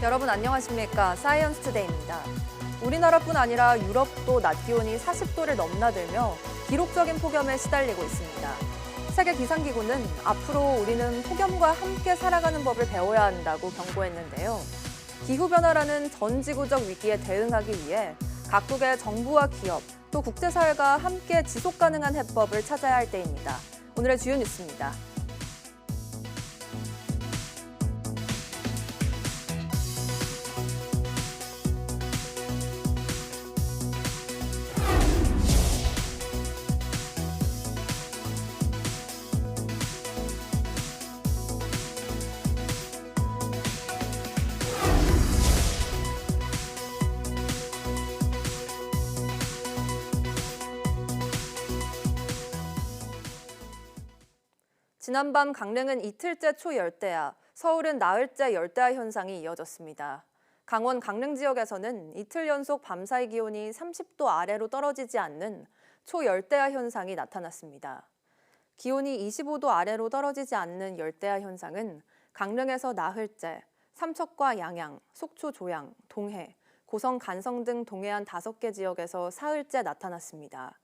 여러분 안녕하십니까? 사이언스 투데이입니다. 우리나라뿐 아니라 유럽도 낮 기온이 40도를 넘나들며 기록적인 폭염에 시달리고 있습니다. 세계 기상기구는 앞으로 우리는 폭염과 함께 살아가는 법을 배워야 한다고 경고했는데요. 기후변화라는 전 지구적 위기에 대응하기 위해 각국의 정부와 기업, 또 국제사회가 함께 지속 가능한 해법을 찾아야 할 때입니다. 오늘의 주요 뉴스입니다. 지난밤 강릉은 이틀째 초열대야, 서울은 나흘째 열대야 현상이 이어졌습니다. 강원 강릉 지역에서는 이틀 연속 밤사이 기온이 30도 아래로 떨어지지 않는 초열대야 현상이 나타났습니다. 기온이 25도 아래로 떨어지지 않는 열대야 현상은 강릉에서 나흘째, 삼척과 양양, 속초 조양, 동해, 고성 간성 등 동해안 5개 지역에서 사흘째 나타났습니다.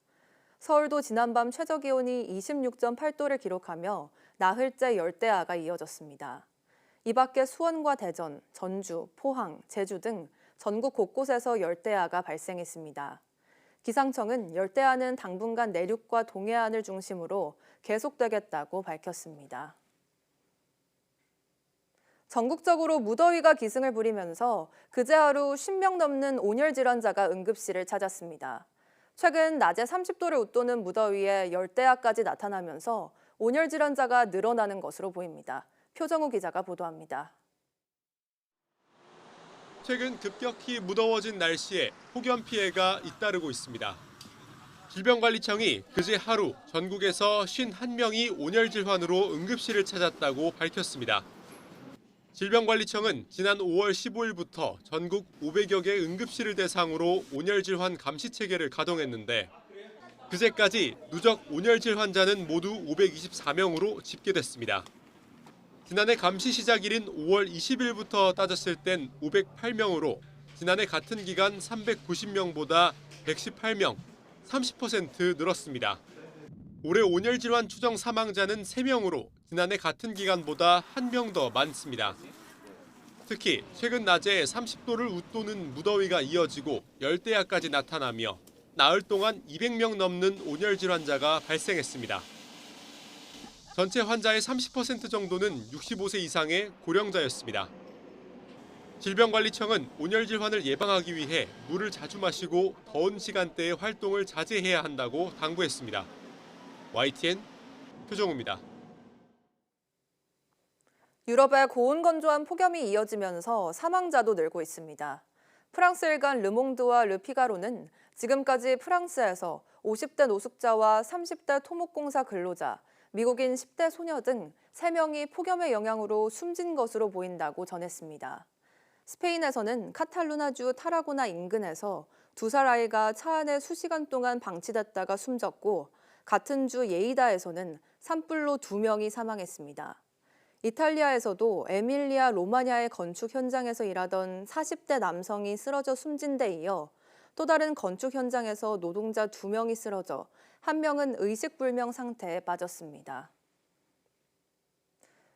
서울도 지난밤 최저기온이 26.8도를 기록하며 나흘째 열대야가 이어졌습니다. 이 밖에 수원과 대전, 전주, 포항, 제주 등 전국 곳곳에서 열대야가 발생했습니다. 기상청은 열대야는 당분간 내륙과 동해안을 중심으로 계속되겠다고 밝혔습니다. 전국적으로 무더위가 기승을 부리면서 그제 하루 10명 넘는 온열 질환자가 응급실을 찾았습니다. 최근 낮에 30도를 웃도는 무더위에 열대야까지 나타나면서 온열 질환자가 늘어나는 것으로 보입니다. 표정우 기자가 보도합니다. 최근 급격히 무더워진 날씨에 폭염 피해가 잇따르고 있습니다. 질병관리청이 그제 하루 전국에서 51명이 온열 질환으로 응급실을 찾았다고 밝혔습니다. 질병관리청은 지난 5월 15일부터 전국 500여 개 응급실을 대상으로 온열 질환 감시 체계를 가동했는데 그제까지 누적 온열 질 환자는 모두 524명으로 집계됐습니다. 지난해 감시 시작일인 5월 20일부터 따졌을 땐 508명으로 지난해 같은 기간 390명보다 118명, 30% 늘었습니다. 올해 온열 질환 추정 사망자는 3명으로 지난해 같은 기간보다 1명 더 많습니다. 특히 최근 낮에 30도를 웃도는 무더위가 이어지고 열대야까지 나타나며 나흘 동안 200명 넘는 온열 질환자가 발생했습니다. 전체 환자의 30% 정도는 65세 이상의 고령자였습니다. 질병관리청은 온열 질환을 예방하기 위해 물을 자주 마시고 더운 시간대에 활동을 자제해야 한다고 당부했습니다. YTN 표정우입니다. 유럽의 고온건조한 폭염이 이어지면서 사망자도 늘고 있습니다. 프랑스 일간 르몽드와 르피가로는 지금까지 프랑스에서 50대 노숙자와 30대 토목공사 근로자, 미국인 10대 소녀 등 3명이 폭염의 영향으로 숨진 것으로 보인다고 전했습니다. 스페인에서는 카탈루나주 타라고나 인근에서 2살 아이가 차 안에 수시간 동안 방치됐다가 숨졌고 같은 주 예이다에서는 산불로 2명이 사망했습니다. 이탈리아에서도 에밀리아 로마냐의 건축 현장에서 일하던 40대 남성이 쓰러져 숨진 데 이어 또 다른 건축 현장에서 노동자 2명이 쓰러져 1명은 의식불명 상태에 빠졌습니다.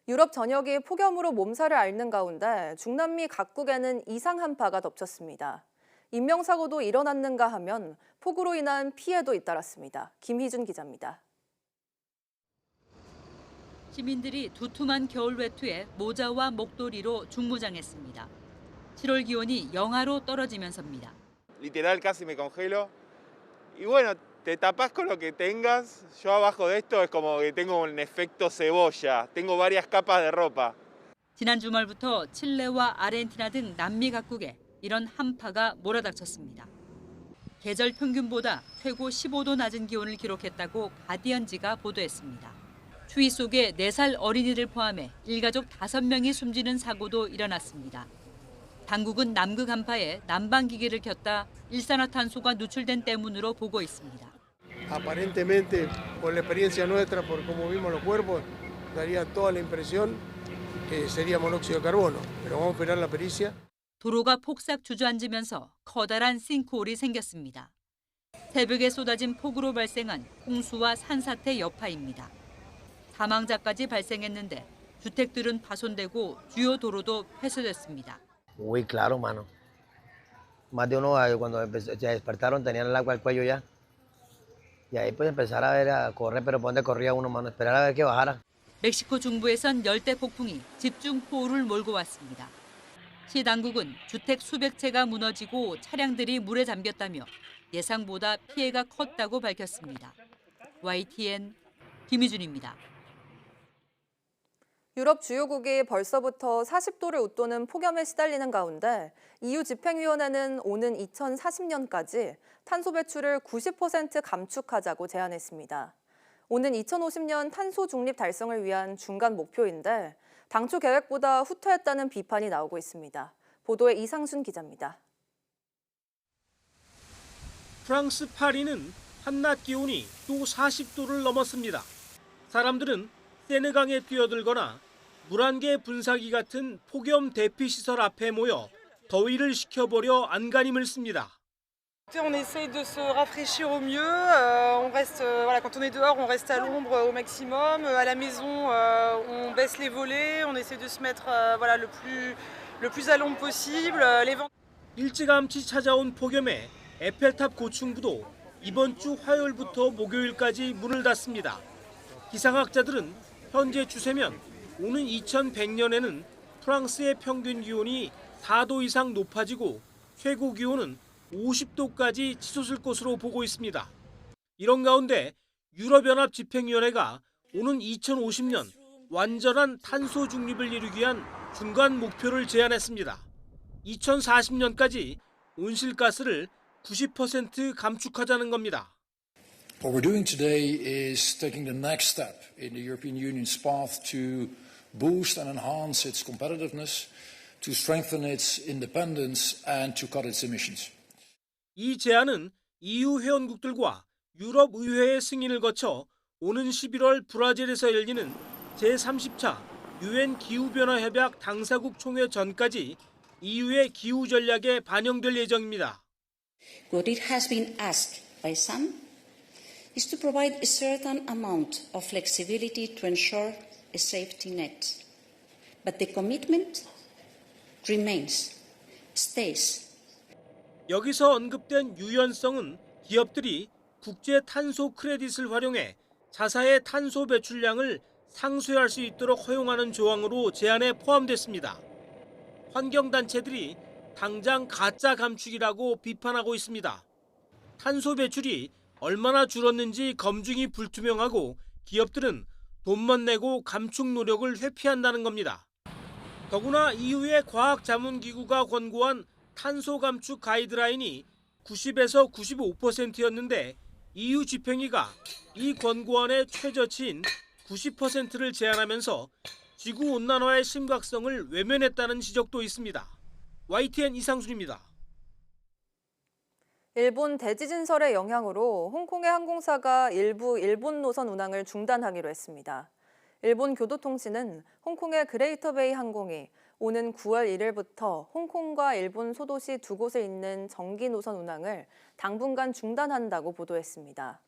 유럽 전역이 폭염으로 몸살을 앓는 가운데 중남미 각국에는 이상 한파가 덮쳤습니다. 인명사고도 일어났는가 하면 폭우로 인한 피해도 잇따랐습니다. 김희준 기자입니다. 시민들이 두툼한 겨울 외투에 모자와 목도리로 중무장했습니다. 7월 기온이 영하로 떨어지면서입니다. Literal casi me congelo. Y bueno, te tapas con lo que tengas. Yo abajo de esto es como que tengo un efecto cebolla. Tengo varias capas de ropa. 지난 주말부터 칠레와 아르헨티나 등 남미 각국에 이런 한파가 몰아닥쳤습니다. 계절 평균보다 최고 15도 낮은 기온을 기록했다고 가디언지가 보도했습니다. 추위 속에 4살 어린이를 포함해 일가족 5명이 숨지는 사고도 일어났습니다. 당국은 남극 한파에 난방기계를 켰다 일산화탄소가 누출된 때문으로 보고 있습니다. Aparentemente, por la experiencia nuestra, por cómo vimos los cuerpos, daría toda la impresión que sería monóxido de carbono, pero vamos a esperar la pericia. 도로가 폭삭 주저앉으면서 커다란 싱크홀이 생겼습니다. 새벽에 쏟아진 폭우로 발생한 홍수와 산사태 여파입니다. 사망자까지 발생했는데 주택들은 파손되고 주요 도로도 폐쇄됐습니다. Uy, claro, mano. Más de uno cuando se despertaron tenían el agua al cuello ya. Y ahí pues empezar a ver a correr, pero ¿por dónde corría uno, mano? Esperar a ver que bajara. 멕시코 중부에선 열대 폭풍이 집중 호우를 몰고 왔습니다. 시 당국은 주택 수백 채가 무너지고 차량들이 물에 잠겼다며 예상보다 피해가 컸다고 밝혔습니다. YTN 김희준입니다. 유럽 주요국이 벌써부터 40도를 웃도는 폭염에 시달리는 가운데 EU 집행위원회는 오는 2040년까지 탄소 배출을 90% 감축하자고 제안했습니다. 오는 2050년 탄소 중립 달성을 위한 중간 목표인데 당초 계획보다 후퇴했다는 비판이 나오고 있습니다. 보도에 이상순 기자입니다. 프랑스 파리는 한낮 기온이 또 40도를 넘었습니다. 사람들은 세느강에 뛰어들거나 물안개 분사기 같은 폭염 대피 시설 앞에 모여 더위를 식혀보려 안간힘을 씁니다. On essaie de se rafraîchir au mieux. On reste, quand on est dehors, on reste à l'ombre au maximum. À la maison, on baisse les volets. On essaie de se mettre, le plus à l'ombre possible. Les vents. 일찌감치 찾아온 폭염에 에펠탑 고층부도 이번 주 화요일부터 목요일까지 문을 닫습니다. 기상학자들은 현재 추세면 오는 2100년에는 프랑스의 평균 기온이 4도 이상 높아지고 최고 기온은 50도까지 치솟을 것으로 보고 있습니다. 이런 가운데 유럽연합 집행위원회가 오는 2050년 완전한 탄소 중립을 이루기 위한 중간 목표를 제안했습니다. 2040년까지 온실가스를 90% 감축하자는 겁니다. What we're doing today is taking the next step in the European Union's path to boost and enhance its competitiveness, to strengthen its independence and to cut its emissions. 이 제안은 EU 회원국들과 유럽 의회의 승인을 거쳐 오는 11월 브라질에서 열리는 제30차 UN 기후변화 협약 당사국 총회 전까지 EU의 기후 전략에 반영될 예정입니다. What it has been asked by some is to provide a certain amount of flexibility to ensure a safety net. But the commitment remains, stays. 여기서 언급된 유연성은 기업들이 국제 탄소 크레딧을 활용해 자사의 탄소 배출량을 상쇄할 수 있도록 허용하는 조항으로 제안에 포함됐습니다. 환경단체들이 당장 가짜 감축이라고 비판하고 있습니다. 탄소 배출이 얼마나 줄었는지 검증이 불투명하고 기업들은 돈만 내고 감축 노력을 회피한다는 겁니다. 더구나 EU의 과학자문기구가 권고한 탄소 감축 가이드라인이 90에서 95%였는데 EU 집행위가 이 권고안의 최저치인 90%를 제안하면서 지구온난화의 심각성을 외면했다는 지적도 있습니다. YTN 이상순입니다. 일본 대지진설의 영향으로 홍콩의 항공사가 일부 일본 노선 운항을 중단하기로 했습니다. 일본 교도통신은 홍콩의 그레이터 베이 항공이 오는 9월 1일부터 홍콩과 일본 소도시 두 곳에 있는 정기 노선 운항을 당분간 중단한다고 보도했습니다.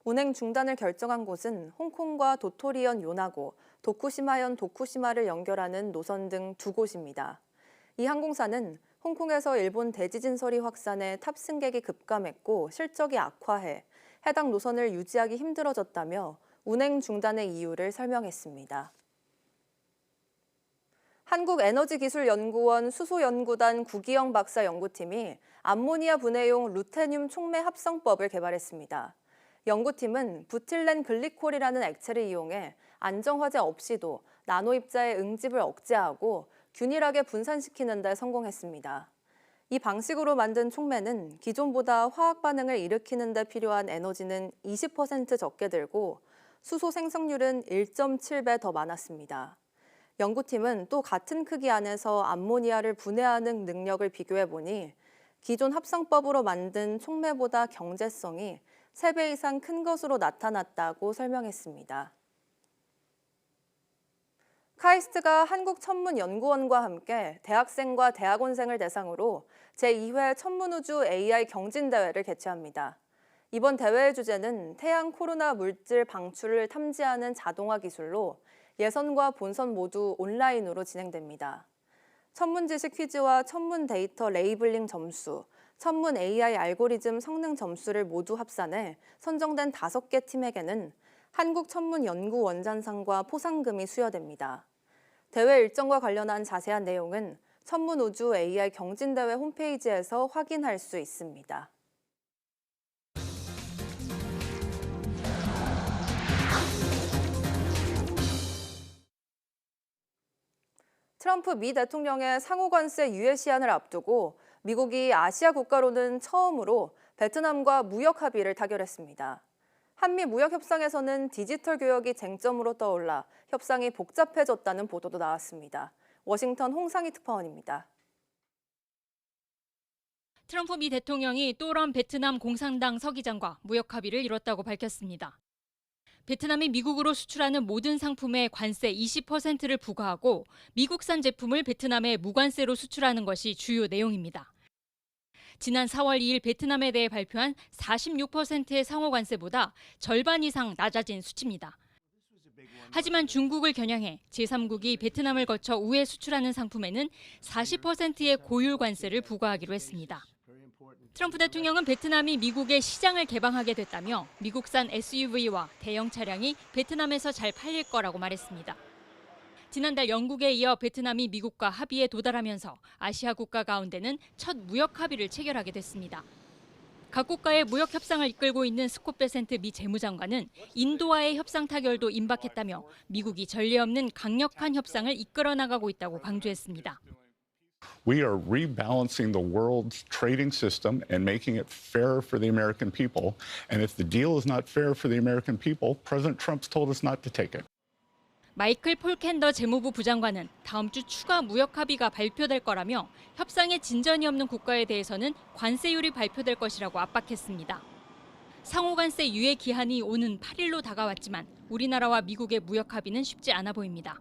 운행 중단을 결정한 곳은 홍콩과 도토리현 요나고, 도쿠시마현 도쿠시마를 연결하는 노선 등 두 곳입니다. 이 항공사는 홍콩에서 일본 대지진설이 확산해 탑승객이 급감했고 실적이 악화해 해당 노선을 유지하기 힘들어졌다며 운행 중단의 이유를 설명했습니다. 한국에너지기술연구원 수소연구단 구기영 박사 연구팀이 암모니아 분해용 루테늄 촉매 합성법을 개발했습니다. 연구팀은 부틸렌 글리콜이라는 액체를 이용해 안정화제 없이도 나노입자의 응집을 억제하고 균일하게 분산시키는 데 성공했습니다. 이 방식으로 만든 촉매는 기존보다 화학 반응을 일으키는 데 필요한 에너지는 20% 적게 들고 수소 생성률은 1.7배 더 많았습니다. 연구팀은 또 같은 크기 안에서 암모니아를 분해하는 능력을 비교해보니 기존 합성법으로 만든 촉매보다 경제성이 3배 이상 큰 것으로 나타났다고 설명했습니다. 카이스트가 한국천문연구원과 함께 대학생과 대학원생을 대상으로 제2회 천문우주 AI 경진대회를 개최합니다. 이번 대회의 주제는 태양 코로나 물질 방출을 탐지하는 자동화 기술로 예선과 본선 모두 온라인으로 진행됩니다. 천문 지식 퀴즈와 천문 데이터 레이블링 점수, 천문 AI 알고리즘 성능 점수를 모두 합산해 선정된 5개 팀에게는 한국천문연구원장상과 포상금이 수여됩니다. 대회 일정과 관련한 자세한 내용은 천문우주 AI 경진대회 홈페이지에서 확인할 수 있습니다. 트럼프 미 대통령의 상호관세 유예 시한을 앞두고 미국이 아시아 국가로는 처음으로 베트남과 무역 합의를 타결했습니다. 한미 무역 협상에서는 디지털 교역이 쟁점으로 떠올라 협상이 복잡해졌다는 보도도 나왔습니다. 워싱턴 홍상희 특파원입니다. 트럼프 미 대통령이 또런 베트남 공산당 서기장과 무역 합의를 이뤘다고 밝혔습니다. 베트남이 미국으로 수출하는 모든 상품에 관세 20%를 부과하고 미국산 제품을 베트남에 무관세로 수출하는 것이 주요 내용입니다. 지난 4월 2일 베트남에 대해 발표한 46%의 상호관세보다 절반 이상 낮아진 수치입니다. 하지만 중국을 겨냥해 제3국이 베트남을 거쳐 우회 수출하는 상품에는 40%의 고율 관세를 부과하기로 했습니다. 트럼프 대통령은 베트남이 미국의 시장을 개방하게 됐다며 미국산 SUV와 대형 차량이 베트남에서 잘 팔릴 거라고 말했습니다. 지난달 영국에 이어 베트남이 미국과 합의에 도달하면서 아시아 국가 가운데는 첫 무역 합의를 체결하게 됐습니다. 각 국가의 무역 협상을 이끌고 있는 스콧 베센트 미 재무장관은 인도와의 협상 타결도 임박했다며 미국이 전례 없는 강력한 협상을 이끌어 나가고 있다고 강조했습니다. We are rebalancing the world's trading system and making it fairer for the American people. And if the deal is not fair for the American people, President Trump's told us not to take it. 마이클 폴켄더 재무부 부장관은 다음 주 추가 무역 합의가 발표될 거라며 협상에 진전이 없는 국가에 대해서는 관세율이 발표될 것이라고 압박했습니다. 상호관세 유예 기한이 오는 8일로 다가왔지만 우리나라와 미국의 무역 합의는 쉽지 않아 보입니다.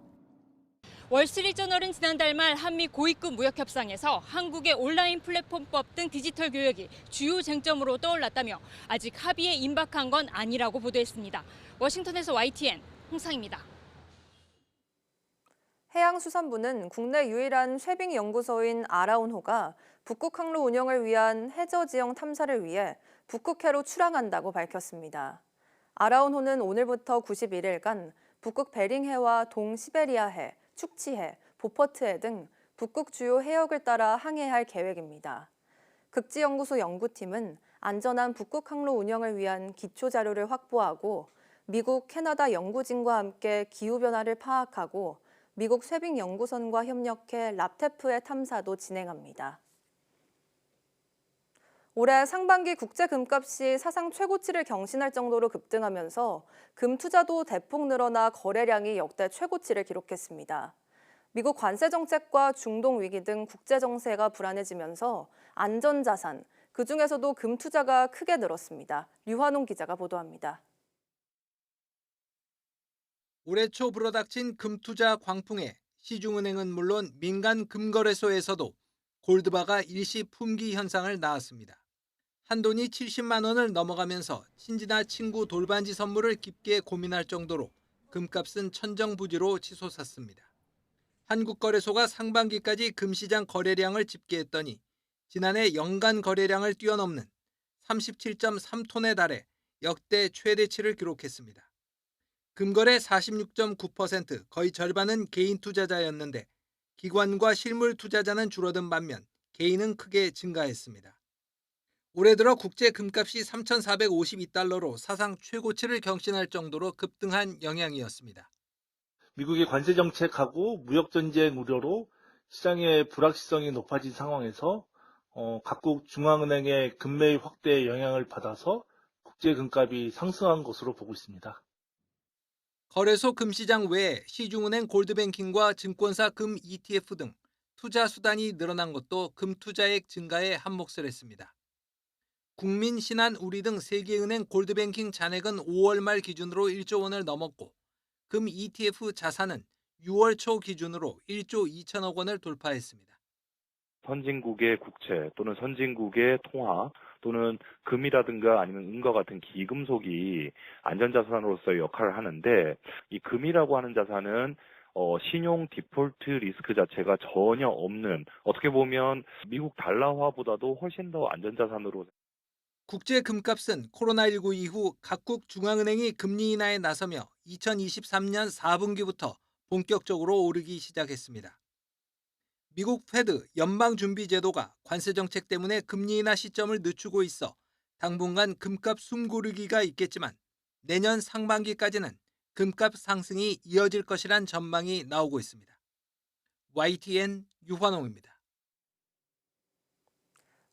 월스트리트저널은 지난달 말 한미 고위급 무역 협상에서 한국의 온라인 플랫폼법 등 디지털 교역이 주요 쟁점으로 떠올랐다며 아직 합의에 임박한 건 아니라고 보도했습니다. 워싱턴에서 YTN 홍상입니다. 해양수산부는 국내 유일한 쇠빙 연구소인 아라온호가 북극 항로 운영을 위한 해저 지형 탐사를 위해 북극해로 출항한다고 밝혔습니다. 아라온호는 오늘부터 91일간 북극 베링해와 동시베리아해, 축치해, 보퍼트해 등 북극 주요 해역을 따라 항해할 계획입니다. 극지연구소 연구팀은 안전한 북극 항로 운영을 위한 기초 자료를 확보하고 미국, 캐나다 연구진과 함께 기후변화를 파악하고 미국 쇠빙 연구선과 협력해 랍테프의 탐사도 진행합니다. 올해 상반기 국제 금값이 사상 최고치를 경신할 정도로 급등하면서 금 투자도 대폭 늘어나 거래량이 역대 최고치를 기록했습니다. 미국 관세 정책과 중동 위기 등 국제 정세가 불안해지면서 안전자산, 그중에서도 금 투자가 크게 늘었습니다. 류환홍 기자가 보도합니다. 올해 초 불어닥친 금투자 광풍에 시중은행은 물론 민간 금거래소에서도 골드바가 일시 품귀 현상을 낳았습니다. 한돈이 70만 원을 넘어가면서 친지나 친구 돌반지 선물을 깊게 고민할 정도로 금값은 천정부지로 치솟았습니다. 한국거래소가 상반기까지 금시장 거래량을 집계했더니 지난해 연간 거래량을 뛰어넘는 37.3톤에 달해 역대 최대치를 기록했습니다. 금거래 46.9%, 거의 절반은 개인 투자자였는데 기관과 실물 투자자는 줄어든 반면 개인은 크게 증가했습니다. 올해 들어 국제 금값이 3,452달러로 사상 최고치를 경신할 정도로 급등한 영향이었습니다. 미국의 관세 정책하고 무역 전쟁 우려로 시장의 불확실성이 높아진 상황에서 각국 중앙은행의 금매입 확대의 영향을 받아서 국제 금값이 상승한 것으로 보고 있습니다. 거래소 금시장 외에 시중은행 골드뱅킹과 증권사 금 ETF 등 투자 수단이 늘어난 것도 금 투자액 증가에 한몫을 했습니다. 국민, 신한, 우리 등 세계은행 골드뱅킹 잔액은 5월 말 기준으로 1조 원을 넘었고 금 ETF 자산은 6월 초 기준으로 1조 2천억 원을 돌파했습니다. 선진국의 국채 또는 선진국의 통화 또는 금이라든가 아니면 은과 같은 기금속이 안전자산으로서의 역할을 하는데 이 금이라고 하는 자산은 신용 디폴트 리스크 자체가 전혀 없는 어떻게 보면 미국 달러화보다도 훨씬 더 안전자산으로 국제 금값은 코로나19 이후 각국 중앙은행이 금리 인하에 나서며 2023년 4분기부터 본격적으로 오르기 시작했습니다. 미국 페드 연방준비제도가 관세 정책 때문에 금리 인하 시점을 늦추고 있어 당분간 금값 숨고르기가 있겠지만 내년 상반기까지는 금값 상승이 이어질 것이란 전망이 나오고 있습니다. YTN 유환홍입니다.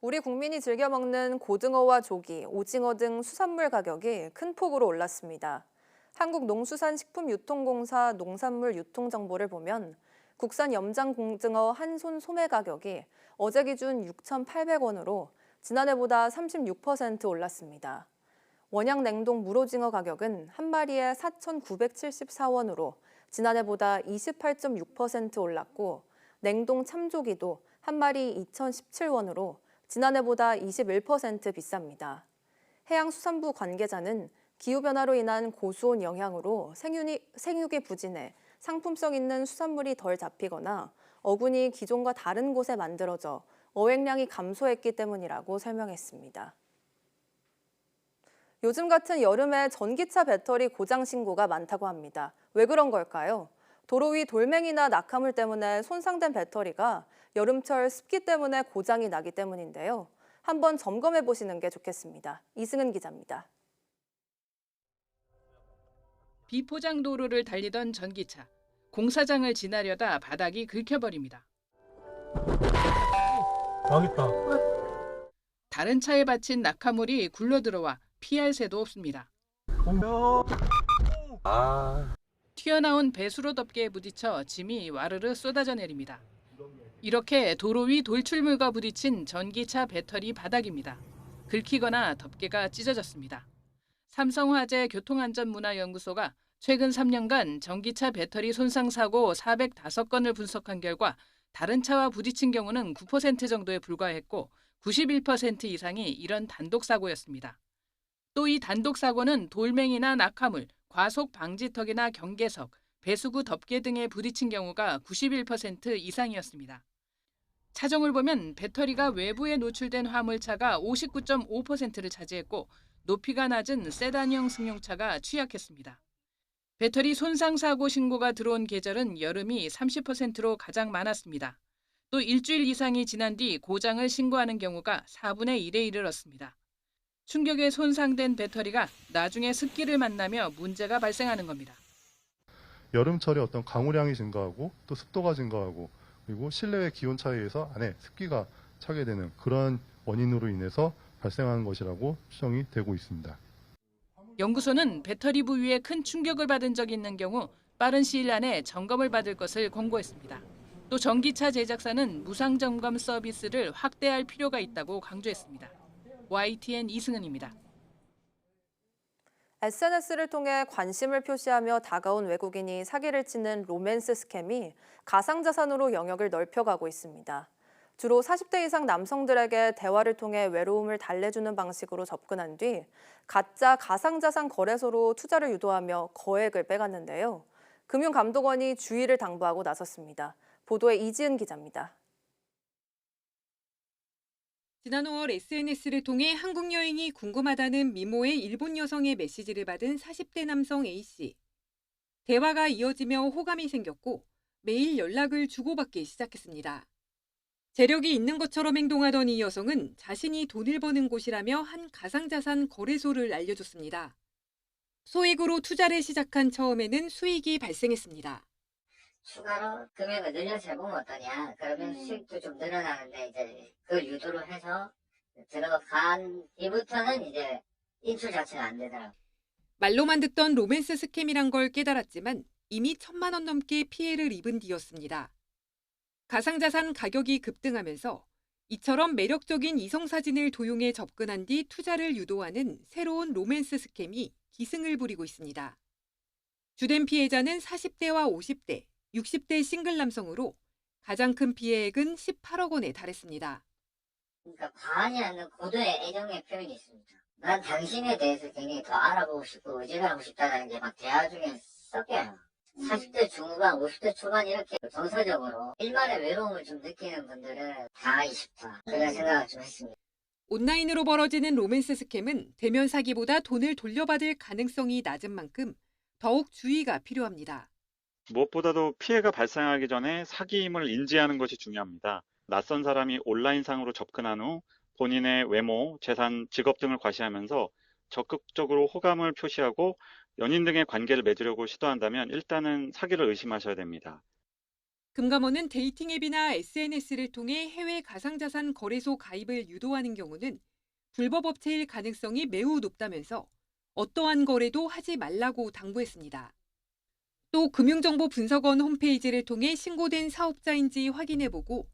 우리 국민이 즐겨 먹는 고등어와 조기, 오징어 등 수산물 가격이 큰 폭으로 올랐습니다. 한국농수산식품유통공사 농산물 유통 정보를 보면 국산 염장 공등어 한 손 소매 가격이 어제 기준 6,800원으로 지난해보다 36% 올랐습니다. 원양 냉동 물오징어 가격은 한 마리에 4,974원으로 지난해보다 28.6% 올랐고 냉동 참조기도 한 마리 2,017원으로 지난해보다 21% 비쌉니다. 해양수산부 관계자는 기후변화로 인한 고수온 영향으로 생육이 부진해 상품성 있는 수산물이 덜 잡히거나 어군이 기존과 다른 곳에 만들어져 어획량이 감소했기 때문이라고 설명했습니다. 요즘 같은 여름에 전기차 배터리 고장 신고가 많다고 합니다. 왜 그런 걸까요? 도로 위 돌멩이나 낙하물 때문에 손상된 배터리가 여름철 습기 때문에 고장이 나기 때문인데요. 한번 점검해 보시는 게 좋겠습니다. 이승은 기자입니다. 비포장 도로를 달리던 전기차. 공사장을 지나려다 바닥이 긁혀버립니다. 망했다. 다른 차에 받친 낙하물이 굴러들어와 피할 새도 없습니다. 튀어나온 배수로 덮개에 부딪혀 짐이 와르르 쏟아져 내립니다. 이렇게 도로 위 돌출물과 부딪힌 전기차 배터리 바닥입니다. 긁히거나 덮개가 찢어졌습니다. 삼성화재 교통안전문화연구소가 최근 3년간 전기차 배터리 손상 사고 405건을 분석한 결과 다른 차와 부딪힌 경우는 9% 정도에 불과했고 91% 이상이 이런 단독 사고였습니다. 또 이 단독 사고는 돌멩이나 낙하물, 과속 방지턱이나 경계석, 배수구 덮개 등에 부딪힌 경우가 91% 이상이었습니다. 차종을 보면 배터리가 외부에 노출된 화물차가 59.5%를 차지했고 높이가 낮은 세단형 승용차가 취약했습니다. 배터리 손상 사고 신고가 들어온 계절은 여름이 30%로 가장 많았습니다. 또 일주일 이상이 지난 뒤 고장을 신고하는 경우가 4분의 1에 이르렀습니다. 충격에 손상된 배터리가 나중에 습기를 만나며 문제가 발생하는 겁니다. 여름철에 어떤 강우량이 증가하고 또 습도가 증가하고 그리고 실내외 기온 차이에서 안에 습기가 차게 되는 그런 원인으로 인해서 발생하는 것이라고 추정이 되고 있습니다. 연구소는 배터리 부위에 큰 충격을 받은 적이 있는 경우 빠른 시일 안에 점검을 받을 것을 권고했습니다. 또 전기차 제작사는 무상 점검 서비스를 확대할 필요가 있다고 강조했습니다. YTN 이승은입니다. SNS를 통해 관심을 표시하며 다가온 외국인이 사기를 치는 로맨스 스캠이 가상자산으로 영역을 넓혀가고 있습니다. 주로 40대 이상 남성들에게 대화를 통해 외로움을 달래주는 방식으로 접근한 뒤 가짜 가상자산 거래소로 투자를 유도하며 거액을 빼갔는데요. 금융감독원이 주의를 당부하고 나섰습니다. 보도에 이지은 기자입니다. 지난 5월 SNS를 통해 한국 여행이 궁금하다는 미모의 일본 여성의 메시지를 받은 40대 남성 A씨. 대화가 이어지며 호감이 생겼고 매일 연락을 주고받기 시작했습니다. 재력이 있는 것처럼 행동하던 이 여성은 자신이 돈을 버는 곳이라며 한 가상자산 거래소를 알려줬습니다. 소액으로 투자를 시작한 처음에는 수익이 발생했습니다. 추가로 금액을 늘려서 해보면 어떠냐. 그러면 수익도 좀 늘어나는데 이제 그걸 유도를 해서 들어간 뒤부터는 이제 인출 자체가 안 되더라고요. 말로만 듣던 로맨스 스캠이란 걸 깨달았지만 이미 1,000만 원 넘게 피해를 입은 뒤였습니다. 가상자산 가격이 급등하면서 이처럼 매력적인 이성사진을 도용해 접근한 뒤 투자를 유도하는 새로운 로맨스 스캠이 기승을 부리고 있습니다. 주된 피해자는 40대와 50대, 60대 싱글 남성으로 가장 큰 피해액은 18억 원에 달했습니다. 그러니까 과하지 않는 고도의 애정의 표현이 있습니다. 난 당신에 대해서 굉장히 더 알아보고 싶고 의지하고 싶다는 게 막 대화 중에 섞여요. 40대 중후반, 50대 초반 이렇게 정서적으로 일말의 외로움을 좀 느끼는 분들은 당하기 쉽다. 그런 생각을 좀 했습니다. 온라인으로 벌어지는 로맨스 스캠은 대면 사기보다 돈을 돌려받을 가능성이 낮은 만큼 더욱 주의가 필요합니다. 무엇보다도 피해가 발생하기 전에 사기임을 인지하는 것이 중요합니다. 낯선 사람이 온라인상으로 접근한 후 본인의 외모, 재산, 직업 등을 과시하면서 적극적으로 호감을 표시하고 연인 등의 관계를 맺으려고 시도한다면 일단은 사기를 의심하셔야 됩니다. 금감원은 데이팅 앱이나 SNS를 통해 해외 가상자산 거래소 가입을 유도하는 경우는 불법 업체일 가능성이 매우 높다면서 어떠한 거래도 하지 말라고 당부했습니다. 또 금융정보분석원 홈페이지를 통해 신고된 사업자인지 확인해보고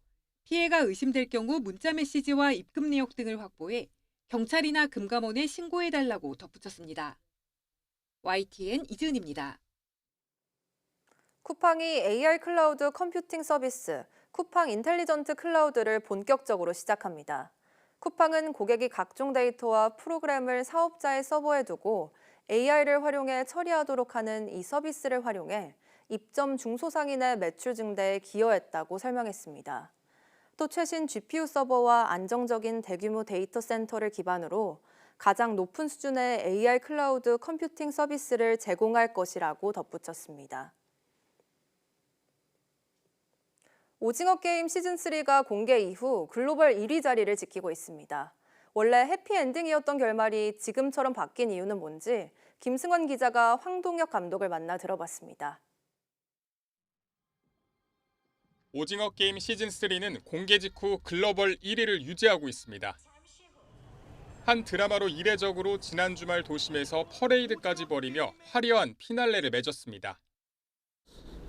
피해가 의심될 경우 문자메시지와 입금 내역 등을 확보해 경찰이나 금감원에 신고해달라고 덧붙였습니다. YTN 이지은입니다. 쿠팡이 AR 클라우드 컴퓨팅 서비스 쿠팡 인텔리전트 클라우드를 본격적으로 시작합니다. 쿠팡은 고객이 각종 데이터와 프로그램을 사업자의 서버에 두고 AI를 활용해 처리하도록 하는 이 서비스를 활용해 입점 중소상인의 매출 증대에 기여했다고 설명했습니다. 또 최신 GPU 서버와 안정적인 대규모 데이터 센터를 기반으로 가장 높은 수준의 AR 클라우드 컴퓨팅 서비스를 제공할 것이라고 덧붙였습니다. 오징어 게임 시즌3가 공개 이후 글로벌 1위 자리를 지키고 있습니다. 원래 해피엔딩이었던 결말이 지금처럼 바뀐 이유는 뭔지 김승원 기자가 황동혁 감독을 만나 들어봤습니다. 오징어 게임 시즌3는 공개 직후 글로벌 1위를 유지하고 있습니다. 한 드라마로 이례적으로 지난 주말 도심에서 퍼레이드까지 벌이며 화려한 피날레를 맺었습니다.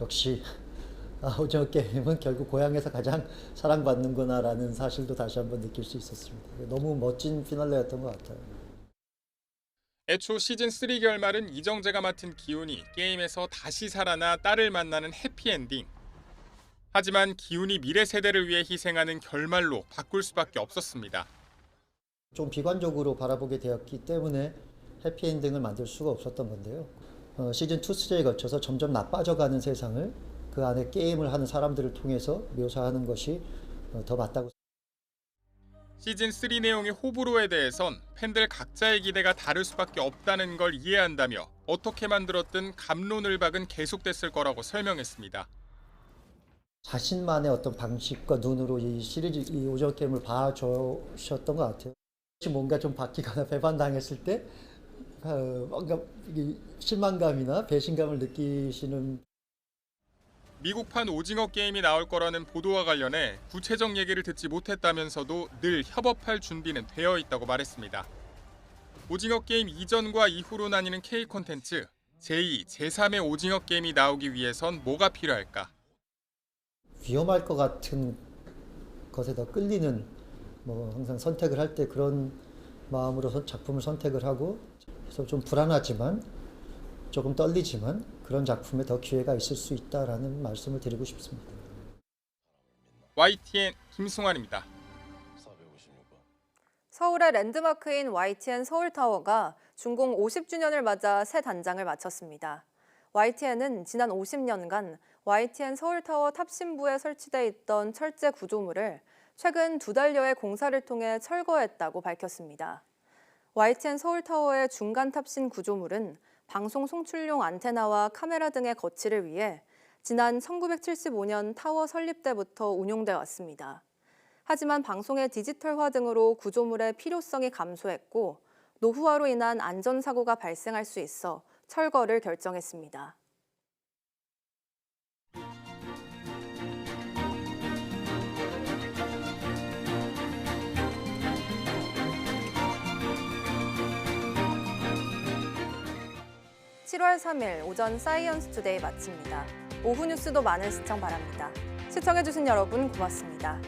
역시 오징어 게임은 결국 고향에서 가장 사랑받는구나라는 사실도 다시 한번 느낄 수 있었습니다. 너무 멋진 피날레였던 것 같아요. 애초 시즌3 결말은 이정재가 맡은 기훈이 게임에서 다시 살아나 딸을 만나는 해피엔딩. 하지만 기훈이 미래 세대를 위해 희생하는 결말로 바꿀 수밖에 없었습니다. 좀 비관적으로 바라보게 되었기 때문에 해피엔딩을 만들 수가 없었던 건데요. 시즌 2, 3에 거쳐서 점점 나빠져가는 세상을 그 안에 게임을 하는 사람들을 통해서 묘사하는 것이 더 맞다고. 시즌3 내용의 호불호에 대해선 팬들 각자의 기대가 다를 수밖에 없다는 걸 이해한다며 어떻게 만들었든 감론을 박은 계속됐을 거라고 설명했습니다. 자신만의 어떤 방식과 눈으로 이 시리즈, 이 오징어 게임을 봐주셨던 것 같아요. 뭔가 좀 바뀌거나 배반당했을 때 뭔가 실망감이나 배신감을 느끼시는. 미국판 오징어 게임이 나올 거라는 보도와 관련해 구체적 얘기를 듣지 못했다면서도 늘 협업할 준비는 되어 있다고 말했습니다. 오징어 게임 이전과 이후로 나뉘는 K 콘텐츠, 제2, 제3의 오징어 게임이 나오기 위해선 뭐가 필요할까? 위험할 것 같은 것에 더 끌리는 항상 선택을 할 때 그런 마음으로 작품을 선택을 하고 그래서 좀 불안하지만 조금 떨리지만 그런 작품에 더 기회가 있을 수 있다라는 말씀을 드리고 싶습니다. YTN 김승환입니다. 서울의 랜드마크인 YTN 서울타워가 준공 50주년을 맞아 새 단장을 마쳤습니다. YTN은 지난 50년간 YTN 서울타워 탑신부에 설치돼 있던 철제 구조물을 최근 2달여의 공사를 통해 철거했다고 밝혔습니다. YTN 서울타워의 중간 탑신 구조물은 방송 송출용 안테나와 카메라 등의 거치를 위해 지난 1975년 타워 설립 때부터 운용돼 왔습니다. 하지만 방송의 디지털화 등으로 구조물의 필요성이 감소했고 노후화로 인한 안전사고가 발생할 수 있어 철거를 결정했습니다. (7월 3일) 오전 사이언스 투데이 마칩니다. 오후 뉴스도 많은 시청 바랍니다. 시청해주신 여러분 고맙습니다.